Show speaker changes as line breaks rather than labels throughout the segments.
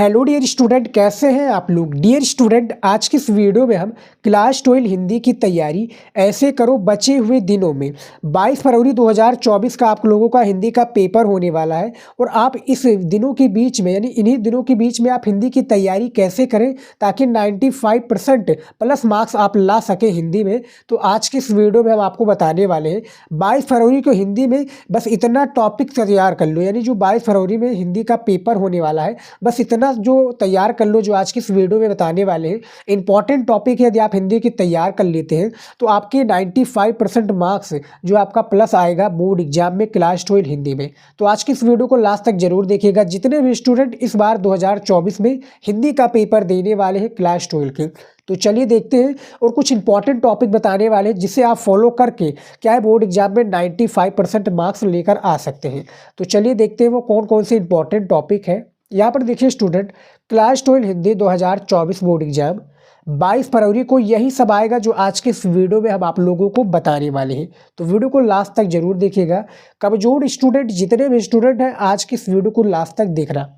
Hello dear student, कैसे हैं आप लोग। डियर स्टूडेंट, आज की इस वीडियो में हम क्लास 12 हिंदी की तैयारी ऐसे करो बचे हुए दिनों में 22 फरवरी 2024 का आप लोगों का हिंदी का पेपर होने वाला है। और आप इस दिनों के बीच में यानी इन्हीं दिनों के बीच में आप हिंदी की तैयारी कैसे करें ताकि 95% प्लस मार्क्स आप ला सकें हिंदी में। तो आज की इस वीडियो में हम आपको बताने वाले हैं 22 फरवरी को हिंदी में बस इतना टॉपिक तैयार कर लो, यानी जो 22 फरवरी में हिंदी का पेपर होने वाला है बस इतना जो तैयार कर लो। जो आज की इस वीडियो में बताने वाले हैं इंपॉर्टेंट टॉपिक है, यदि आप हिंदी की तैयार कर लेते हैं तो आपके 95% मार्क्स जो आपका प्लस आएगा बोर्ड एग्जाम में क्लास 12 हिंदी में। तो आज की इस वीडियो को लास्ट तक जरूर देखिएगा। जितने भी स्टूडेंट इस बार 2024 में हिंदी का पेपर देने वाले हैं क्लास 12 के, तो चलिए देखते हैं और कुछ इंपॉर्टेंट टॉपिक बताने वाले हैं जिसे आप फॉलो करके क्या है बोर्ड एग्जाम में 95% मार्क्स लेकर आ सकते हैं। तो चलिए देखते हैं वो कौन कौन से इंपॉर्टेंट टॉपिक है। यहाँ पर देखिए student, class 12 Hindi 2024 board exam 22 फरवरी को यही सब आएगा जो आज के इस वीडियो में हम आप लोगों को बताने वाले हैं। तो वीडियो को लास्ट तक जरूर देखिएगा। कमजोर स्टूडेंट जितने भी स्टूडेंट हैं आज की इस वीडियो को लास्ट तक देखना।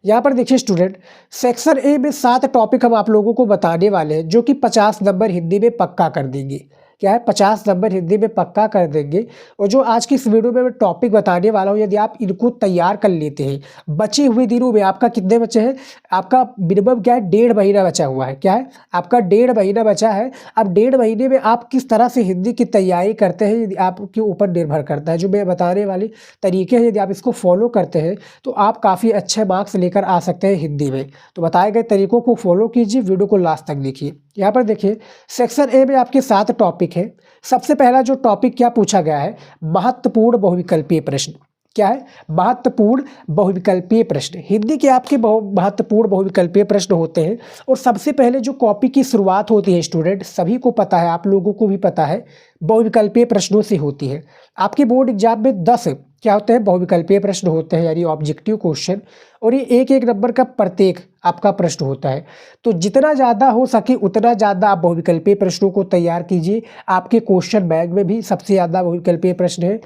यहाँ पर देखिए स्टूडेंट, सेक्शन ए में 7 टॉपिक हम आप लोगों को बताने वाले हैं जो कि 50 नंबर हिंदी में पक्का कर देंगे। क्या है, 50 नंबर हिंदी में पक्का कर देंगे। और जो आज की इस वीडियो में मैं टॉपिक बताने वाला हूँ यदि आप इनको तैयार कर लेते हैं बचे हुए दिनों में, आपका कितने बचे हैं, आपका मिनिमम क्या है 1.5 महीना बचा हुआ है। क्या है, आपका 1.5 महीना बचा है। अब 1.5 महीने में आप किस तरह से हिंदी की तैयारी करते हैं यदि आपके ऊपर निर्भर करता है। जो मैं बताने वाले तरीके हैं यदि आप इसको फॉलो करते हैं तो आप काफ़ी अच्छे मार्क्स लेकर आ सकते हैं हिंदी में। तो बताए गए तरीकों को फॉलो कीजिए, वीडियो को लास्ट तक देखिए। यहाँ पर देखिए सेक्शन ए में आपके 7 टॉपिक है। सबसे पहला जो टॉपिक क्या पूछा गया है, महत्वपूर्ण बहुविकल्पीय प्रश्न। क्या है, महत्वपूर्ण बहुविकल्पीय प्रश्न। हिंदी के आपके महत्वपूर्ण बहुविकल्पीय प्रश्न होते हैं। और सबसे पहले जो कॉपी की शुरुआत होती है स्टूडेंट, सभी को पता है, आप लोगों को भी पता है, बहुविकल्पीय प्रश्नों से होती है। आपके बोर्ड एग्जाम में 10 क्या होते हैं, बहुविकल्पीय प्रश्न होते हैं, यानी ऑब्जेक्टिव क्वेश्चन। और ये एक एक नंबर का प्रत्येक आपका प्रश्न होता है। तो जितना ज़्यादा हो सके उतना ज़्यादा आप बहुविकल्पीय प्रश्नों को तैयार कीजिए। आपके क्वेश्चन बैंक में भी सबसे ज़्यादा बहुविकल्पीय प्रश्न है।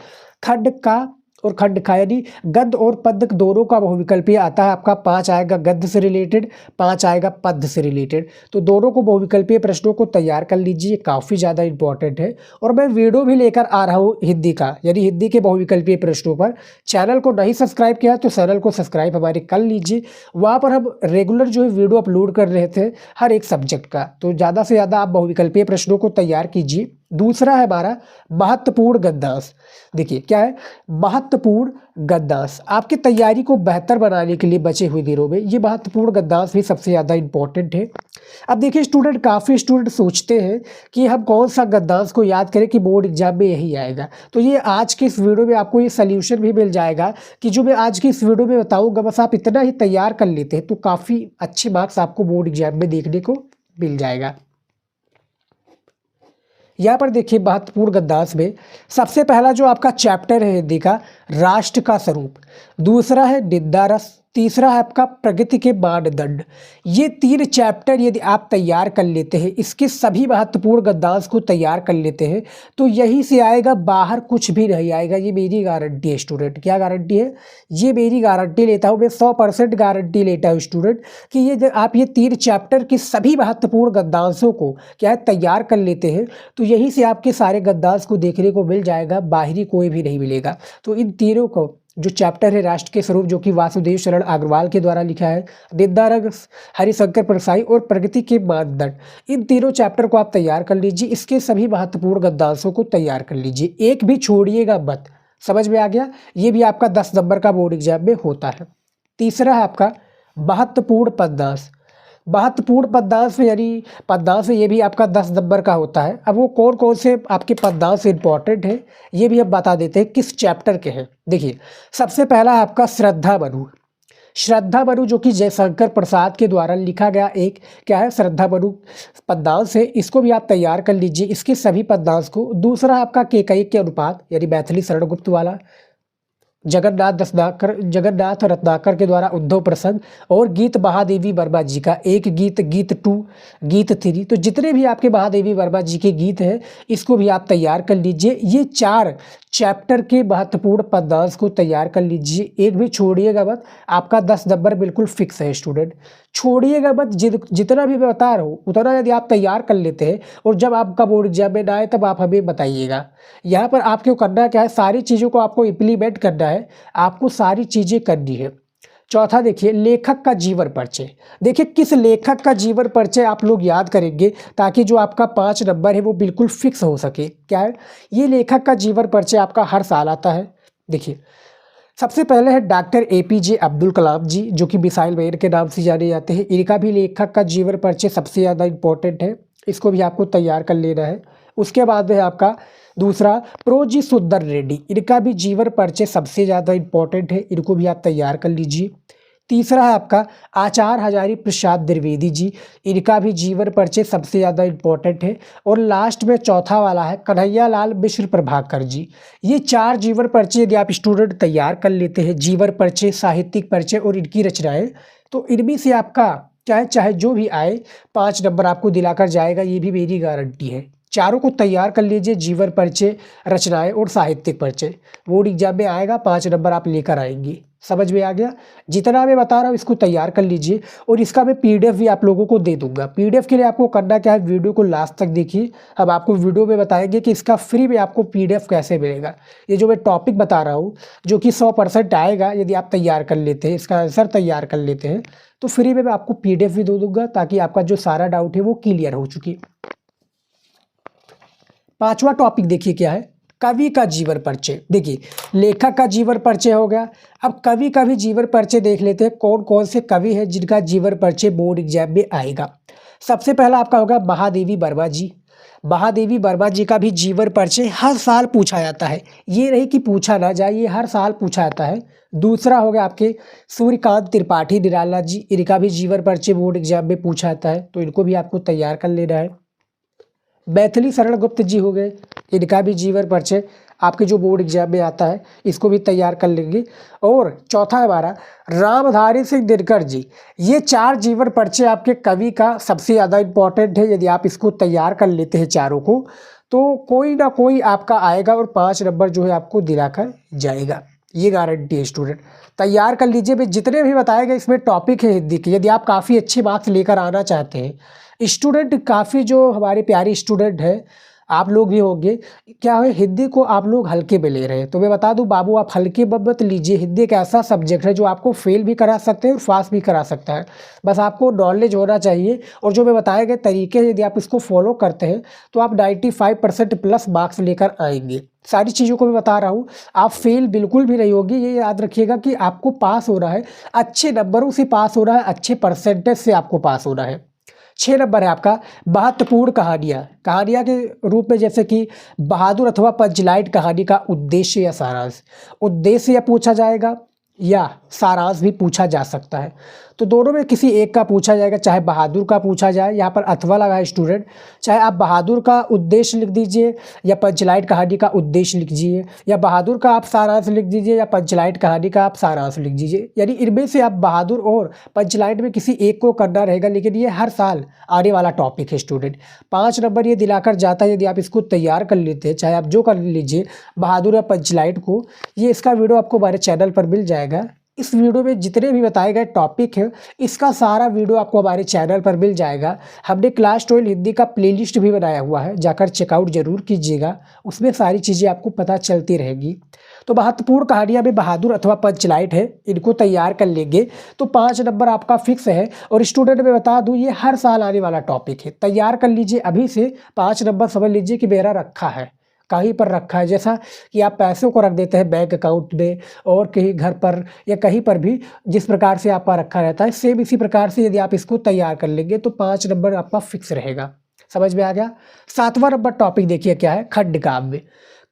खंड का और खंड का यानी गद्य और पद्य दोनों का बहुविकल्पीय आता है। आपका 5 आएगा गद्य से रिलेटेड, 5 आएगा पद्य से रिलेटेड। तो दोनों को बहुविकल्पीय प्रश्नों को तैयार कर लीजिए, काफ़ी ज़्यादा इंपॉर्टेंट है। और मैं वीडियो भी लेकर आ रहा हूँ हिंदी का, यानी हिंदी के बहुविकल्पीय प्रश्नों पर। चैनल को नहीं सब्सक्राइब किया तो चैनल को सब्सक्राइब हमारे कर लीजिए। वहाँ पर हम रेगुलर जो है वीडियो अपलोड कर रहे थे हर एक सब्जेक्ट का। तो ज़्यादा से ज़्यादा आप बहुविकल्पीय प्रश्नों को तैयार कीजिए। दूसरा है हमारा महत्वपूर्ण गद्यांश। देखिए क्या है, महत्वपूर्ण गद्यांश आपकी तैयारी को बेहतर बनाने के लिए बचे हुए दिनों में ये महत्वपूर्ण गद्यांश भी सबसे ज़्यादा इंपॉर्टेंट है। अब देखिए स्टूडेंट, काफ़ी स्टूडेंट सोचते हैं कि हम कौन सा गद्यांश को याद करें कि बोर्ड एग्जाम में यही आएगा। तो ये आज की इस वीडियो में आपको ये सल्यूशन भी मिल जाएगा कि जो मैं आज की इस वीडियो में बताऊँगा बस आप इतना ही तैयार कर लेते हैं तो काफ़ी अच्छे मार्क्स आपको बोर्ड एग्जाम में देखने को मिल जाएगा। यहाँ पर देखिए महत्वपूर्ण गद्यांश में सबसे पहला जो आपका चैप्टर है हिंदी का, राष्ट्र का स्वरूप। दूसरा है निंदा रस। तीसरा है आपका प्रगति के मानदंड। ये 3 चैप्टर यदि आप तैयार कर लेते हैं, इसके सभी महत्वपूर्ण गद्यांश को तैयार कर लेते हैं तो यहीं से आएगा, बाहर कुछ भी नहीं आएगा। ये मेरी गारंटी है स्टूडेंट। क्या गारंटी है, ये मेरी गारंटी लेता हूँ मैं, 100% गारंटी लेता हूँ स्टूडेंट कि ये आप ये 3 चैप्टर के सभी महत्वपूर्ण गद्यांशों को क्या है तैयार कर लेते हैं तो यहीं से आपके सारे गद्यांश को देखने को मिल जाएगा, बाहरी कोई भी नहीं मिलेगा। तो इन तीनों को जो चैप्टर है राष्ट्र के स्वरूप जो कि वासुदेव शरण अग्रवाल के द्वारा लिखा है, निंदा रस हरिशंकर परसाई और प्रगति के मानदंड, इन तीनों चैप्टर को आप तैयार कर लीजिए। इसके सभी महत्वपूर्ण गद्यांशों को तैयार कर लीजिए, एक भी छोड़िएगा मत। समझ में आ गया, ये भी आपका 10 नंबर का बोर्ड एग्जाम में होता है। तीसरा है आपका महत्वपूर्ण पदनाश। महत्वपूर्ण पदनाश में यानी पदनाश में ये भी आपका 10 नंबर का होता है। अब वो कौन कौन से आपके पदनाश इंपॉर्टेंट है ये भी हम बता देते हैं किस चैप्टर के हैं। देखिए सबसे पहला है आपका श्रद्धा मनु। श्रद्धा मनु जो कि जयशंकर प्रसाद के द्वारा लिखा गया एक क्या है, श्रद्धा मनु पदनाश है। इसको भी आप तैयार कर लीजिए, इसके सभी पदनाश को। दूसरा आपका केकई के अनुपात यानी मैथिली शरण गुप्त वाला। जगन्नाथ रत्नाकर के द्वारा उद्धव प्रसंग, और गीत महादेवी वर्मा जी का, एक गीत, गीत 2, गीत 3। तो जितने भी आपके महादेवी वर्मा जी के गीत हैं इसको भी आप तैयार कर लीजिए। ये 4 चैप्टर के महत्वपूर्ण पद्यांश को तैयार कर लीजिए, एक भी छोड़िएगा मत। आपका 10 नंबर बिल्कुल फिक्स है स्टूडेंट, छोड़िएगा मत। जितना भी मैं बता रहा हूँ उतना यदि आप तैयार कर लेते हैं और जब आपका बोर्ड एग्जाम में ना आए तब आप हमें बताइएगा। यहाँ पर आपको करना क्या है, सारी चीज़ों को आपको इम्प्लीमेंट करना है, आपको सारी चीज़ें करनी है। चौथा देखिए, लेखक का जीवन परिचय। देखिए किस लेखक का जीवन परिचय आप लोग याद करेंगे ताकि जो आपका 5 नंबर है वो बिल्कुल फिक्स हो सके। क्या है ये लेखक का जीवन परिचय, आपका हर साल आता है। देखिए सबसे पहले है डॉक्टर APJ अब्दुल कलाम जी, जो कि मिसाइल मैन के नाम से जाने जाते हैं। इनका भी लेखक का जीवन परिचय सबसे ज़्यादा इम्पोर्टेंट है, इसको भी आपको तैयार कर लेना है। उसके बाद है आपका दूसरा प्रोजी सुंदर रेड्डी, इनका भी जीवन परिचय सबसे ज़्यादा इम्पोर्टेंट है, इनको भी आप तैयार कर लीजिए। तीसरा है आपका आचार्य हजारी प्रसाद द्विवेदी जी, इनका भी जीवन परिचय सबसे ज़्यादा इम्पोर्टेंट है। और लास्ट में चौथा वाला है कन्हैया लाल मिश्र प्रभाकर जी। ये 4 जीवन परिचय यदि आप स्टूडेंट तैयार कर लेते हैं, जीवन परिचय, साहित्यिक परिचय और इनकी रचनाएं, तो इनमें से आपका चाहे जो भी आए 5 नंबर आपको दिलाकर जाएगा, ये भी मेरी गारंटी है। चारों को तैयार कर लीजिए, जीवन परिचय, रचनाएं और साहित्यिक परिचय। बोर्ड एग्जाम में आएगा 5 नंबर आप लेकर आएंगे। समझ में आ गया? जितना मैं बता रहा हूँ इसको तैयार कर लीजिए, और इसका मैं PDF भी आप लोगों को दे दूंगा। PDF के लिए आपको करना क्या है, वीडियो को लास्ट तक देखिए। अब आपको वीडियो में बताएंगे कि इसका फ्री में आपको PDF कैसे मिलेगा। ये जो मैं टॉपिक बता रहा हूँ जो कि 100% आएगा, यदि आप तैयार कर लेते हैं, इसका आंसर तैयार कर लेते हैं, तो फ्री में मैं आपको PDF भी दे दूंगा ताकि आपका जो सारा डाउट है वो क्लियर हो चुकी। 5वां टॉपिक देखिए क्या है, कवि का जीवन परिचय। देखिए लेखक का जीवन परिचय हो गया, अब कवि का भी जीवन परिचय देख लेते हैं। कौन कौन से कवि हैं जिनका जीवन परिचय बोर्ड एग्जाम में आएगा। सबसे पहला आपका होगा महादेवी वर्मा जी। महादेवी वर्मा जी का भी जीवन परिचय हर साल पूछा जाता है, ये नहीं कि पूछा ना जाए, ये हर साल पूछा जाता है। दूसरा हो गया आपके सूर्यकांत त्रिपाठी निराला जी, इनका भी जीवन परिचय बोर्ड एग्जाम में पूछा जाता है, तो इनको भी आपको तैयार कर लेना है। मैथिली शरण गुप्त जी हो गए, इनका भी जीवन परिचय आपके जो बोर्ड एग्जाम में आता है, इसको भी तैयार कर लेंगे। और चौथा हमारा रामधारी सिंह दिनकर जी। ये 4 जीवन परिचय आपके कवि का सबसे ज़्यादा इम्पोर्टेंट है। यदि आप इसको तैयार कर लेते हैं चारों को, तो कोई ना कोई आपका आएगा और 5 नंबर जो है आपको दिलाकर जाएगा, ये गारंटी है स्टूडेंट। तैयार कर लीजिए। भाई जितने भी बताए गए इसमें टॉपिक है हिंदी के, यदि आप काफ़ी अच्छे मार्क्स लेकर आना चाहते हैं स्टूडेंट, काफ़ी जो हमारे प्यारे स्टूडेंट हैं आप लोग भी होंगे, क्या है हिंदी को आप लोग हल्के में ले रहे हैं, तो मैं बता दूं बाबू आप हल्के मत लीजिए। हिंदी एक ऐसा सब्जेक्ट है जो आपको फेल भी करा सकते हैं और पास भी करा सकता है, बस आपको नॉलेज होना चाहिए। और जो मैं बताए गए तरीके यदि आप इसको फॉलो करते हैं तो आप 95% प्लस मार्क्स लेकर आएंगे। सारी चीज़ों को मैं बता रहा हूँ, आप फेल बिल्कुल भी नहीं होगी। ये याद रखिएगा कि आपको पास हो रहा है, अच्छे नंबरों से पास हो रहा है, अच्छे परसेंटेज से आपको पास होना है। 6 नंबर है आपका महत्वपूर्ण कहानियाँ के रूप में, जैसे कि बहादुर अथवा पंचलाइट कहानी का उद्देश्य या सारांश। उद्देश्य या पूछा जाएगा या सारांश भी पूछा जा सकता है, तो दोनों में किसी एक का पूछा जाएगा। चाहे बहादुर का पूछा जाए, यहाँ पर अथवा लगा है स्टूडेंट, चाहे आप बहादुर का उद्देश्य लिख दीजिए या पंचलाइट कहानी का उद्देश्य लिख दीजिए, या बहादुर का आप सारांश लिख दीजिए या पंचलाइट कहानी का आप सारांश लिख दीजिए। यानी इनमें से आप बहादुर और पंचलाइट में किसी एक को करना रहेगा, लेकिन ये हर साल आने वाला टॉपिक है स्टूडेंट। 5 नंबर ये दिलाकर जाता है यदि आप इसको तैयार कर लेते हैं, चाहे आप जो कर लीजिए बहादुर या पंचलाइट को। ये इसका वीडियो आपको हमारे चैनल पर मिल जाएगा। इस वीडियो में जितने भी बताए गए टॉपिक है इसका सारा वीडियो आपको हमारे चैनल पर मिल जाएगा। हमने क्लास 12 हिंदी का प्लेलिस्ट भी बनाया हुआ है, जाकर चेकआउट जरूर कीजिएगा, उसमें सारी चीज़ें आपको पता चलती रहेगी। तो महत्वपूर्ण कहानियाँ में बहादुर अथवा पंचलाइट है, इनको तैयार कर लेंगे तो 5 नंबर आपका फिक्स है। और स्टूडेंट में बता दूँ ये हर साल आने वाला टॉपिक है, तैयार कर लीजिए अभी से। 5 नंबर समझ लीजिए कि मेरा रखा है, कहीं पर रखा है, जैसा कि आप पैसों को रख देते हैं बैंक अकाउंट में और कहीं घर पर या कहीं पर भी जिस प्रकार से आपका रखा रहता है, सेम इसी प्रकार से यदि आप इसको तैयार कर लेंगे तो 5 नंबर आपका फिक्स रहेगा। समझ में आ गया? 7वां नंबर टॉपिक देखिए क्या है, खंड काव्य।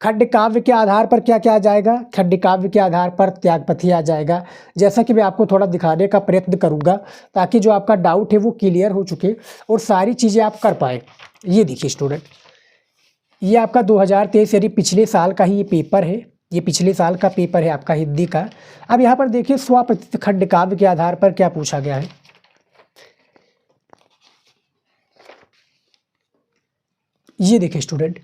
खंड काव्य के आधार पर क्या क्या आ जाएगा? खंड काव्य के आधार पर त्यागपथी आ जाएगा। जैसा कि मैं आपको थोड़ा दिखाने का प्रयत्न करूँगा ताकि जो आपका डाउट है वो क्लियर हो चुके और सारी चीज़ें आप कर पाए। ये देखिए स्टूडेंट, ये आपका 2023 यानी पिछले साल का ही ये पेपर है। ये पिछले साल का पेपर है आपका हिंदी का। अब यहाँ पर देखिए स्वपथित खंड काव्य के आधार पर क्या पूछा गया है। ये देखिए स्टूडेंट,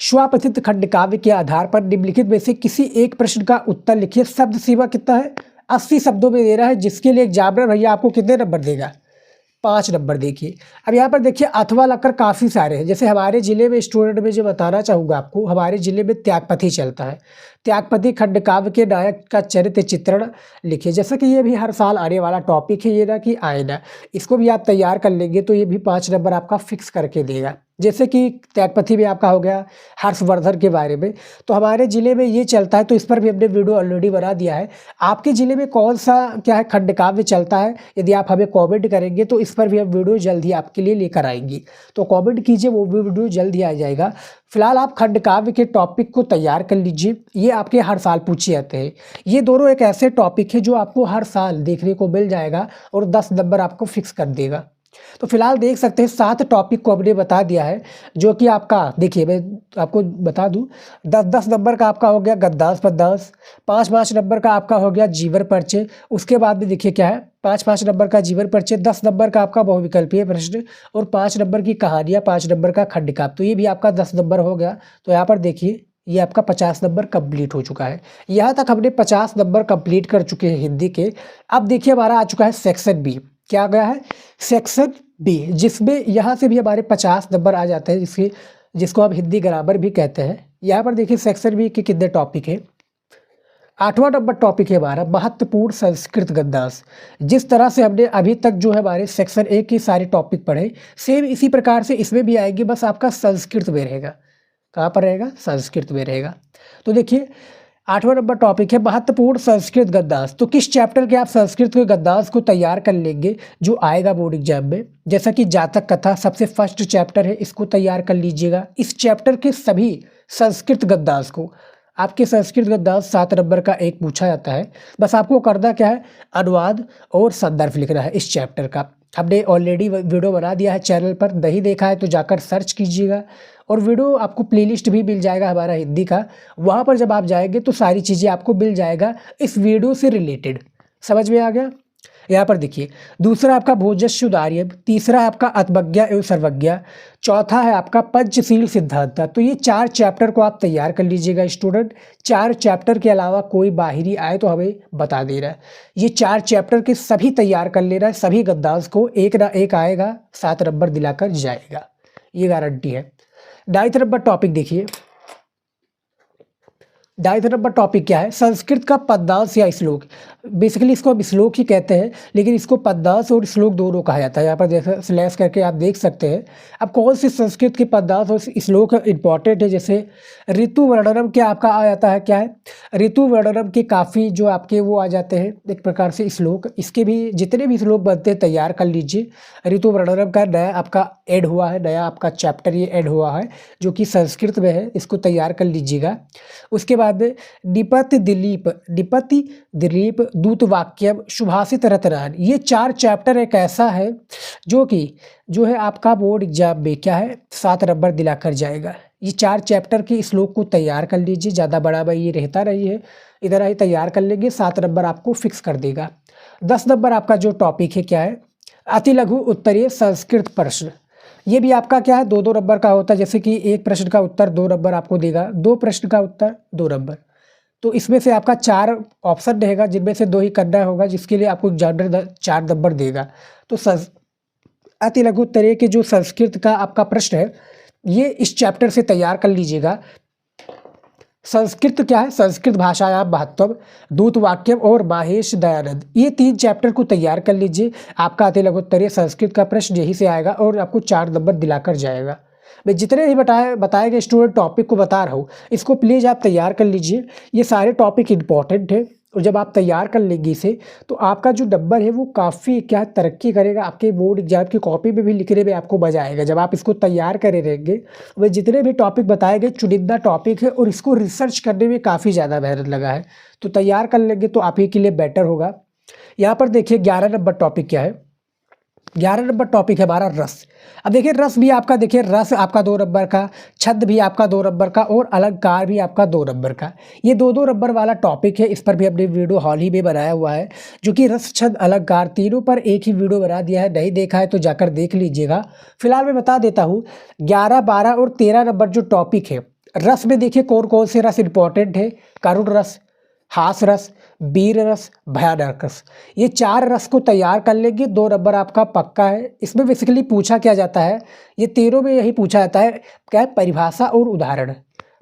स्वपथित खंड काव्य के आधार पर निम्नलिखित में से किसी एक प्रश्न का उत्तर लिखिए। शब्द सीमा कितना है, 80 शब्दों में दे रहा है, जिसके लिए एग्जामिनर भैया आपको कितने नंबर देगा, 5 नंबर। देखिए अब यहाँ पर देखिए अथवा लगकर काफ़ी सारे हैं। जैसे हमारे ज़िले में स्टूडेंट में जो बताना चाहूँगा आपको, हमारे ज़िले में त्यागपति चलता है। त्यागपति खंड काव्य के नायक का चरित्र चित्रण लिखिए। जैसा कि ये भी हर साल आने वाला टॉपिक है, ये ना कि आए ना, इसको भी आप तैयार कर लेंगे तो ये भी 5 नंबर आपका फिक्स करके देगा। जैसे कि त्यागपति में आपका हो गया हर्षवर्धन के बारे में, तो हमारे ज़िले में ये चलता है, तो इस पर भी हमने वीडियो ऑलरेडी बना दिया है। आपके ज़िले में कौन सा क्या है खंड काव्य चलता है, यदि आप हमें कमेंट करेंगे तो इस पर भी हम वीडियो जल्द ही आपके लिए लेकर आएंगे। तो कमेंट कीजिए, वो भी वीडियो जल्द ही आ जाएगा। फिलहाल आप खंड काव्य के टॉपिक को तैयार कर लीजिए, ये आपके हर साल पूछे जाते हैं। ये दोनों एक ऐसे टॉपिक है जो आपको हर साल देखने को मिल जाएगा और 10 नंबर आपको फिक्स कर देगा। तो फिलहाल देख सकते हैं 7 टॉपिक को हमने बता दिया है, जो कि आपका देखिए मैं आपको बता दूं, 10-10 नंबर का आपका हो गया गद्दांश पद्यांश, 5-5 नंबर का आपका हो गया जीवन परिचय। उसके बाद में देखिए क्या है, 5-5 नंबर का जीवन परिचय, 10 नंबर का आपका बहुविकल्पीय प्रश्न और 5 नंबर की कहानियाँ, 5 नंबर का खंड काव्य। तो ये भी आपका 10 नंबर हो गया। तो यहाँ पर देखिए ये आपका 50 नंबर कंप्लीट हो चुका है। यहाँ तक हमने 50 नंबर कंप्लीट कर चुके हैं हिंदी के। अब देखिए हमारा आ चुका है सेक्शन बी। क्या गया है, सेक्शन बी, जिसमें यहाँ से भी हमारे 50 नंबर आ जाते हैं, जिसको हम हिंदी ग्रामर भी कहते हैं। यहाँ पर देखिए सेक्शन बी के कितने टॉपिक है। 8वां नंबर टॉपिक है हमारा महत्वपूर्ण संस्कृत गद्यांश। जिस तरह से हमने अभी तक जो है हमारे सेक्शन ए के सारे टॉपिक पढ़े, सेम इसी प्रकार से इसमें भी आएगी, बस आपका संस्कृत में रहेगा। कहाँ पर रहेगा, संस्कृत में रहेगा। तो देखिए 8वां नंबर टॉपिक है महत्वपूर्ण संस्कृत गद्यांश। तो किस चैप्टर के आप संस्कृत के गद्यांश को तैयार कर लेंगे जो आएगा बोर्ड एग्जाम में, जैसा कि जातक कथा सबसे फर्स्ट चैप्टर है, इसको तैयार कर लीजिएगा। इस चैप्टर के सभी संस्कृत गद्यांश को, आपके संस्कृत गद्यांश 7 नंबर का एक पूछा जाता है। बस आपको करना क्या है, अनुवाद और संदर्भ लिखना है इस चैप्टर का। हमने ऑलरेडी वीडियो बना दिया है चैनल पर, नहीं देखा है तो जाकर सर्च कीजिएगा। और वीडियो आपको प्लेलिस्ट भी मिल जाएगा हमारा हिंदी का, वहाँ पर जब आप जाएंगे तो सारी चीज़ें आपको मिल जाएगा इस वीडियो से रिलेटेड। समझ में आ गया। यहाँ पर देखिए दूसरा आपका भोजस्व दार्य, तीसरा आपका आत्मज्ञा एवं सर्वज्ञा, चौथा है आपका पंचशील सिद्धांत। तो ये 4 चैप्टर को आप तैयार कर लीजिएगा स्टूडेंट। 4 चैप्टर के अलावा कोई बाहरी आए तो हमें बता दे रहा है। ये 4 चैप्टर के सभी तैयार कर ले रहा है, सभी गद्यांश को एक ना एक आएगा, 7 नंबर दिलाकर जाएगा, ये गारंटी है। 9वां नंबर टॉपिक देखिए, 9वां नंबर टॉपिक क्या है, संस्कृत का पद्यांश या श्लोक। बेसिकली इसको हम श्लोक ही कहते हैं, लेकिन इसको पद्यांश और श्लोक दोनों कहा जाता है। यहाँ पर देखो स्लैश करके आप देख सकते हैं। अब कौन सी संस्कृत के पद्यांश और श्लोक इंपॉर्टेंट है, जैसे ऋतु वर्णनम क्या आपका आ जाता है, क्या है ऋतु वर्णनम के काफ़ी जो आपके वो आ जाते हैं एक प्रकार से श्लोक। इसके भी जितने भी श्लोक बनते हैं तैयार कर लीजिए। ऋतु वर्णनम का नया आपका ऐड हुआ है, नया आपका चैप्टर ये ऐड हुआ है जो कि संस्कृत में है, इसको तैयार कर लीजिएगा। उसके बाद निपति दिलीप दूत वाक्यम सुभाषित रतनान, ये 4 चैप्टर एक ऐसा है जो है आपका बोर्ड एग्जाम में क्या है 7 नंबर दिलाकर जाएगा। ये 4 चैप्टर के श्लोक को तैयार कर लीजिए, ज़्यादा बड़ा भाई ये रहता नहीं है, इधर ही तैयार कर लेंगे, 7 नंबर आपको फिक्स कर देगा। 10 नंबर आपका जो टॉपिक है क्या है, अति लघु उत्तरीय संस्कृत प्रश्न। ये भी आपका क्या है 2-2 नंबर का होता है, जैसे कि एक प्रश्न का उत्तर 2 नंबर आपको देगा, 2 प्रश्न का उत्तर 2 नंबर। तो इसमें से आपका 4 ऑप्शन रहेगा, जिनमें से 2 ही करना होगा, जिसके लिए आपको एग्जामिनर 4 नंबर देगा। तो अति लघु उत्तरीय के जो संस्कृत का आपका प्रश्न है ये इस चैप्टर से तैयार कर लीजिएगा। संस्कृत क्या है, संस्कृत भाषाया महत्व, दूत वाक्यम और माहेश दयानंद, ये 3 चैप्टर को तैयार कर लीजिए। आपका अति लघु उत्तरीय संस्कृत का प्रश्न यही से आएगा और आपको 4 नंबर दिलाकर जाएगा। मैं जितने भी बताए गए स्टूडेंट टॉपिक को बता रहा हूँ, इसको प्लीज़ आप तैयार कर लीजिए। ये सारे टॉपिक इंपॉर्टेंट है और जब आप तैयार कर लेंगे इसे तो आपका जो नंबर है वो काफ़ी क्या तरक्की करेगा, आपके बोर्ड एग्जाम की कॉपी में भी लिखने में आपको मजा आएगा जब आप इसको तैयार करे रहेंगे। वह जितने भी टॉपिक बताए गए चुनिंदा टॉपिक है और इसको रिसर्च करने में काफ़ी ज़्यादा मेहनत लगा है, तो तैयार कर लेंगे तो आप ही के लिए बेटर होगा। यहाँ पर देखिए 11 नंबर टॉपिक क्या है, 11 नंबर टॉपिक है हमारा रस। अब देखिए रस भी आपका, देखिए रस आपका 2 नंबर का, छंद भी आपका 2 नंबर का और अलंकार भी आपका 2 नंबर का। ये 2-2 नंबर वाला टॉपिक है। इस पर भी हमने वीडियो हाल ही में बनाया हुआ है, जो कि रस छंद अलंकार तीनों पर एक ही वीडियो बना दिया है। नहीं देखा है तो जाकर देख लीजिएगा। फिलहाल मैं बता देता हूँ 11, 12 और 13 नंबर जो टॉपिक है रस में, देखिए कौन कौन से रस इंपॉर्टेंट है। करुण रस, हास रस, वीर रस, भयानक रस। ये 4 रस को तैयार कर लेंगे, 2 नंबर आपका पक्का है। इसमें बेसिकली पूछा क्या जाता है, ये तीनों में यही पूछा जाता है, क्या है, परिभाषा और उदाहरण।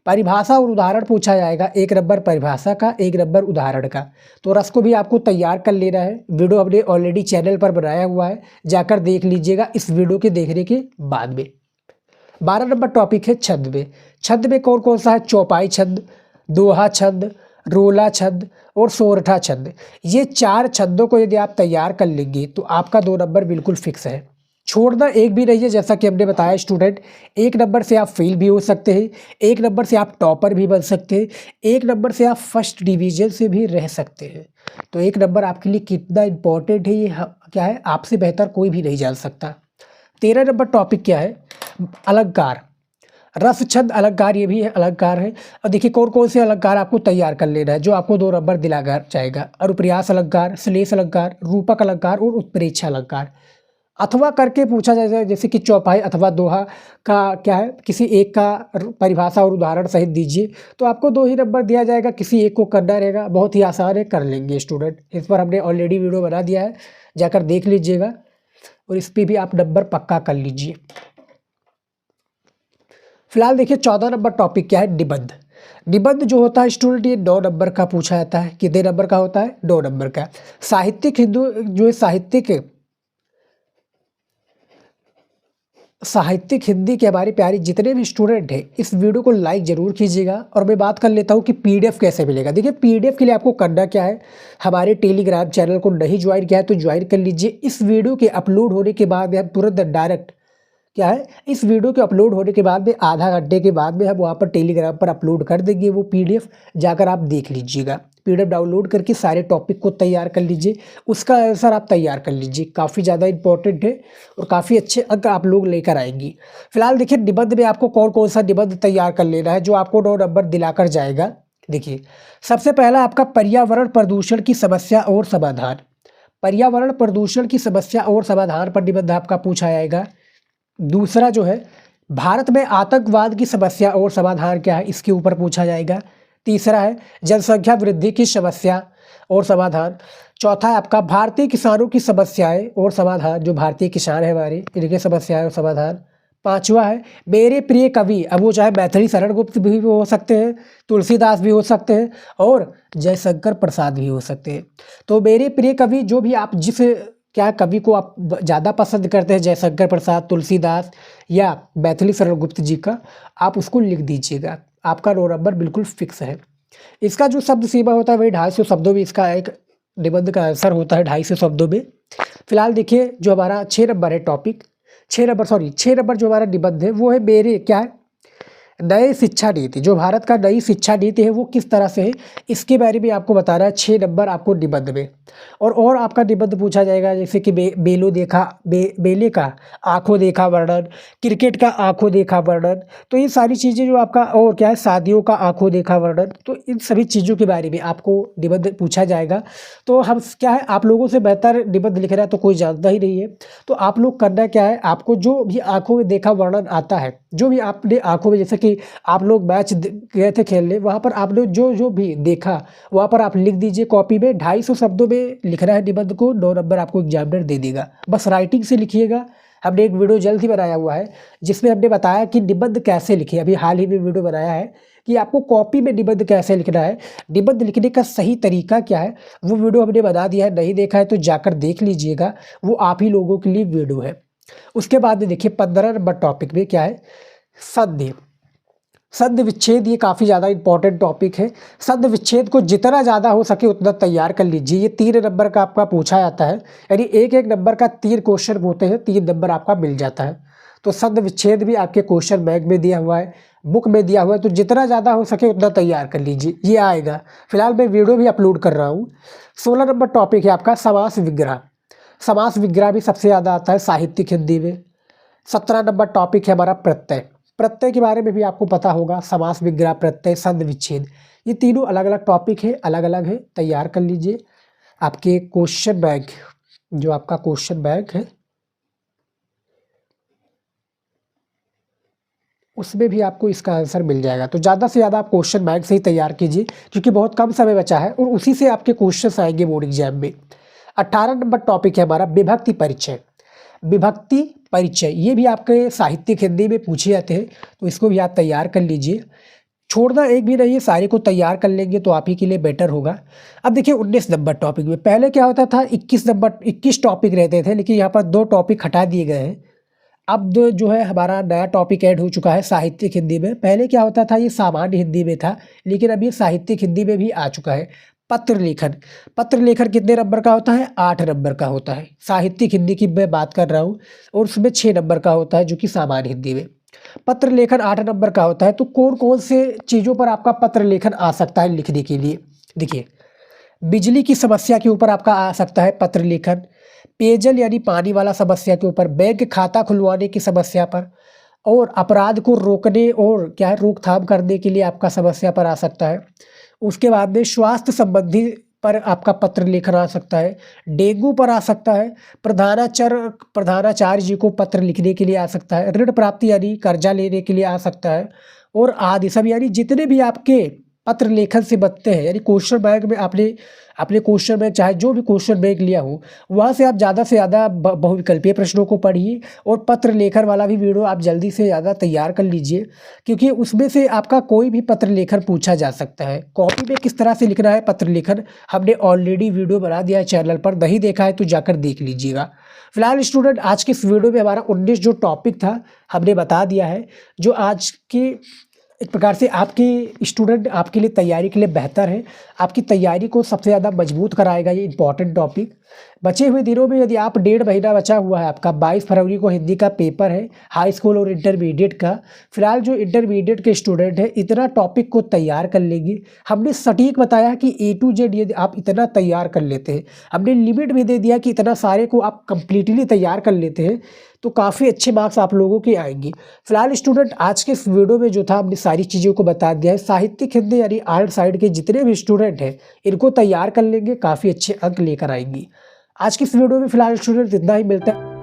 परिभाषा और उदाहरण पूछा जाएगा, 1 नंबर परिभाषा का, 1 नंबर उदाहरण का। तो रस को भी आपको तैयार कर लेना है। वीडियो हमने ऑलरेडी चैनल पर बनाया हुआ है, जाकर देख लीजिएगा इस वीडियो के देखने के बाद में। 12 नंबर टॉपिक है छंद में। छंद में कौन कौन सा है, चौपाई छंद, दोहा छंद, रोला छंद और सोरठा छंद। ये 4 छंदों को यदि आप तैयार कर लेंगे तो आपका 2 नंबर बिल्कुल फिक्स है। छोड़ना एक भी नहीं है, जैसा कि हमने बताया स्टूडेंट। 1 नंबर से आप फेल भी हो सकते हैं, 1 नंबर से आप टॉपर भी बन सकते हैं, 1 नंबर से आप फर्स्ट डिवीजन से भी रह सकते हैं। तो 1 नंबर आपके लिए कितना इंपॉर्टेंट है ये क्या है, आपसे बेहतर कोई भी नहीं जान सकता। 13 नंबर टॉपिक क्या है, अलंकार। रस छंद अलंकार, ये भी है अलंकार है। और देखिए कौन कौन से अलंकार आपको तैयार कर लेना है, जो आपको 2 नंबर दिलाकर जाएगा। अनुप्रास अलंकार, श्लेष अलंकार, रूपक अलंकार और उत्प्रेक्षा अलंकार। अथवा करके पूछा जाएगा, जैसे कि चौपाई अथवा दोहा का क्या है, किसी एक का परिभाषा और उदाहरण सहित दीजिए, तो आपको 2 ही नंबर दिया जाएगा। किसी एक को करना रहेगा, बहुत ही आसान है, कर लेंगे स्टूडेंट। इस पर हमने ऑलरेडी वीडियो बना दिया है, जाकर देख लीजिएगा और इस पर भी आप नंबर पक्का कर लीजिए। फिलहाल देखिए 14 नंबर टॉपिक क्या है, निबंध। निबंध जो होता है स्टूडेंट, ये 9 नंबर का पूछा जाता है। कितने नंबर का होता है, 9 नंबर का। साहित्यिक हिंदू जो है, साहित्यिक हिंदी के हमारे प्यारे जितने भी स्टूडेंट हैं, इस वीडियो को लाइक जरूर कीजिएगा। और मैं बात कर लेता हूँ कि पीडीएफ कैसे मिलेगा। देखिए पीडीएफ के लिए आपको करना क्या है, हमारे टेलीग्राम चैनल को नहीं ज्वाइन किया है तो ज्वाइन कर लीजिए। इस वीडियो के अपलोड होने के बाद में तुरंत डायरेक्ट क्या है, इस वीडियो के अपलोड होने के बाद में आधा घंटे के बाद में हम वहाँ पर टेलीग्राम पर अपलोड कर देंगे वो पीडीएफ, जाकर आप देख लीजिएगा। पीडीएफ डाउनलोड करके सारे टॉपिक को तैयार कर लीजिए, उसका आंसर आप तैयार कर लीजिए। काफ़ी ज़्यादा इंपॉर्टेंट है और काफ़ी अच्छे अंक आप लोग लेकर आएंगी। फिलहाल देखिए निबंध में आपको कौन कौन सा निबंध तैयार कर लेना है, जो आपको 9 नंबर दिलाकर जाएगा। देखिए सबसे पहला आपका पर्यावरण प्रदूषण की समस्या और समाधान। पर्यावरण प्रदूषण की समस्या और समाधान पर निबंध आपका पूछा जाएगा। दूसरा जो है भारत में आतंकवाद की समस्या और समाधान क्या है, इसके ऊपर पूछा जाएगा। तीसरा है जनसंख्या वृद्धि की समस्या और समाधान। चौथा है आपका भारतीय किसानों की समस्याएं और समाधान, जो भारतीय किसान है हमारे, इनकी समस्याएं और समाधान। पांचवा है मेरे प्रिय कवि, अब वो चाहे मैथिली शरण गुप्त भी हो सकते हैं, तुलसीदास भी हो सकते हैं और जयशंकर प्रसाद भी हो सकते हैं। तो मेरे प्रिय कवि, जो भी आप जिस क्या कवि को आप ज़्यादा पसंद करते हैं, जयशंकर प्रसाद, तुलसीदास या मैथिली शरण गुप्त जी का, आप उसको लिख दीजिएगा। आपका 9 नंबर बिल्कुल फिक्स है। इसका जो शब्द सीमा होता है वही 250 शब्दों में इसका एक निबंध का आंसर होता है, 250 शब्दों में। फिलहाल देखिए जो हमारा 6 नंबर है टॉपिक, 6 नंबर जो हमारा निबंध है वो है मेरे क्या है, नई शिक्षा नीति। जो भारत का नई शिक्षा नीति है वो किस तरह से है, इसके बारे में आपको बताना है 6 नंबर आपको निबंध में। और आपका निबंध पूछा जाएगा, जैसे कि बेले का आंखों देखा वर्णन, क्रिकेट का आंखों देखा वर्णन। तो ये सारी चीज़ें जो आपका, और क्या है, शादियों का आंखों देखा वर्णन। तो इन सभी चीज़ों के बारे में आपको निबंध पूछा जाएगा। तो हम क्या है, आप लोगों से बेहतर निबंध लिख रहा है तो कोई जानता ही नहीं है। तो आप लोग करना क्या है, आपको जो भी आंखों में देखा वर्णन आता है, जो भी आपने आंखों में, जैसे कि आप लोग मैच गए थे खेलने, वहाँ पर आपने जो भी देखा वहाँ पर आप लिख दीजिए कॉपी में। 250 शब्दों में लिखना है निबंध को, 9 नंबर आपको एग्जामिनर दे देगा। बस राइटिंग से लिखिएगा। हमने एक वीडियो जल्द ही बनाया हुआ है जिसमें हमने बताया कि निबंध कैसे लिखे। अभी हाल ही में वीडियो बनाया है कि आपको कॉपी में निबंध कैसे लिखना है, निबंध लिखने का सही तरीका क्या है, वो वीडियो हमने बना दिया है। नहीं देखा है तो जाकर देख लीजिएगा, वो आप ही लोगों के लिए वीडियो है। उसके बाद में देखिए 15 नंबर टॉपिक में क्या है, संधि संधि विच्छेद। ये काफ़ी ज़्यादा इंपॉर्टेंट टॉपिक है। संधि विच्छेद को जितना ज़्यादा हो सके उतना तैयार कर लीजिए। ये 3 नंबर का आपका पूछा जाता है, यानी एक नंबर का 3 क्वेश्चन होते हैं, 3 नंबर आपका मिल जाता है। तो संधि विच्छेद भी आपके क्वेश्चन बैंक में दिया हुआ है, बुक में दिया हुआ है, तो जितना ज़्यादा हो सके उतना तैयार कर लीजिए, ये आएगा। फिलहाल मैं वीडियो भी अपलोड कर रहा हूँ। 16 नंबर टॉपिक है आपका समास विग्रह। समास विग्रह भी सबसे ज़्यादा आता है साहित्यिक हिंदी में। 17 नंबर टॉपिक है हमारा प्रत्यय। प्रत्यय के बारे में भी आपको पता होगा, समास विग्रह, प्रत्यय, संधि विच्छेद, ये तीनों अलग अलग टॉपिक है, अलग अलग है, तैयार कर लीजिए। आपके क्वेश्चन बैंक, जो आपका क्वेश्चन बैंक है उसमें भी आपको इसका आंसर मिल जाएगा। तो ज़्यादा से ज़्यादा आप क्वेश्चन बैंक से ही तैयार कीजिए, क्योंकि बहुत कम समय बचा है और उसी से आपके क्वेश्चन आएंगे बोर्ड एग्जाम में। 18 नंबर टॉपिक है हमारा विभक्ति परिचय। विभक्ति परिचय ये भी आपके साहित्यिक हिंदी में पूछे जाते हैं, तो इसको भी आप तैयार कर लीजिए। छोड़ना एक भी नहीं है, सारे को तैयार कर लेंगे तो आप ही के लिए बेटर होगा। अब देखिए 19 नंबर टॉपिक में पहले क्या होता था, 21 टॉपिक रहते थे, लेकिन यहाँ पर 2 टॉपिक हटा दिए गए हैं। अब जो है हमारा नया टॉपिक ऐड हो चुका है साहित्यिक हिंदी में। पहले क्या होता था, ये सामान्य हिंदी में था, लेकिन अब ये साहित्यिक हिंदी में भी आ चुका है। पत्र लेखन। पत्र लेखन कितने नंबर का होता है, 8 नंबर का होता है। साहित्यिक हिंदी की मैं बात कर रहा हूँ, और उसमें 6 नंबर का होता है जो कि सामान्य हिंदी में। पत्र लेखन 8 नंबर का होता है। तो कौन कौन से चीज़ों पर आपका पत्र लेखन आ सकता है लिखने के लिए, देखिए बिजली की समस्या के ऊपर आपका आ सकता है पत्र लेखन, पेयजल यानी पानी वाला समस्या के ऊपर, बैंक खाता खुलवाने की समस्या पर, और अपराध को रोकने और क्या है रोकथाम करने के लिए आपका समस्या पर आ सकता है। उसके बाद में स्वास्थ्य संबंधी पर आपका पत्र लेखन आ सकता है, डेंगू पर आ सकता है, प्रधानाचार्य जी को पत्र लिखने के लिए आ सकता है, ऋण प्राप्ति यानी कर्जा लेने के लिए आ सकता है, और आदि सब, यानी जितने भी आपके पत्र लेखन से बनते हैं, यानी क्वेश्चन बैंक में आपने अपने क्वेश्चन बैंक चाहे जो भी क्वेश्चन बैंक लिया हो, वहाँ से आप ज़्यादा से ज़्यादा बहुविकल्पीय प्रश्नों को पढ़िए, और पत्र लेखन वाला भी वीडियो आप जल्दी से ज़्यादा तैयार कर लीजिए, क्योंकि उसमें से आपका कोई भी पत्र लेखन पूछा जा सकता है। कॉपी में किस तरह से लिखना है पत्र लेखन हमने ऑलरेडी वीडियो बना दिया है चैनल पर, नहीं देखा है तो जाकर देख लीजिएगा। फिलहाल स्टूडेंट आज के इस वीडियो में हमारा 19 जो टॉपिक था हमने बता दिया है, जो आज की एक प्रकार से आपकी स्टूडेंट आपके लिए तैयारी के लिए बेहतर है, आपकी तैयारी को सबसे ज़्यादा मजबूत कराएगा ये इंपॉर्टेंट टॉपिक। बचे हुए दिनों में यदि आप 1.5 महीना बचा हुआ है, आपका 22 फरवरी को हिंदी का पेपर है हाई स्कूल और इंटरमीडिएट का। फिलहाल जो इंटरमीडिएट के स्टूडेंट है इतना टॉपिक को तैयार कर लेंगे। हमने सटीक बताया कि A to Z यदि आप इतना तैयार कर लेते हैं, हमने लिमिट भी दे दिया कि इतना सारे को आप कंप्लीटली तैयार कर लेते हैं, तो काफ़ी अच्छे मार्क्स आप लोगों के आएंगे। फिलहाल स्टूडेंट आज के इस वीडियो में जो था हमने सारी चीज़ों को बता दिया है। साहित्यिक हिंदी यानी आर्ट साइड के जितने भी स्टूडेंट हैं इनको तैयार कर लेंगे, काफ़ी अच्छे अंक लेकर आएंगी। आज की इस वीडियो में फिलहाल स्टूडेंट इतना ही, मिलता है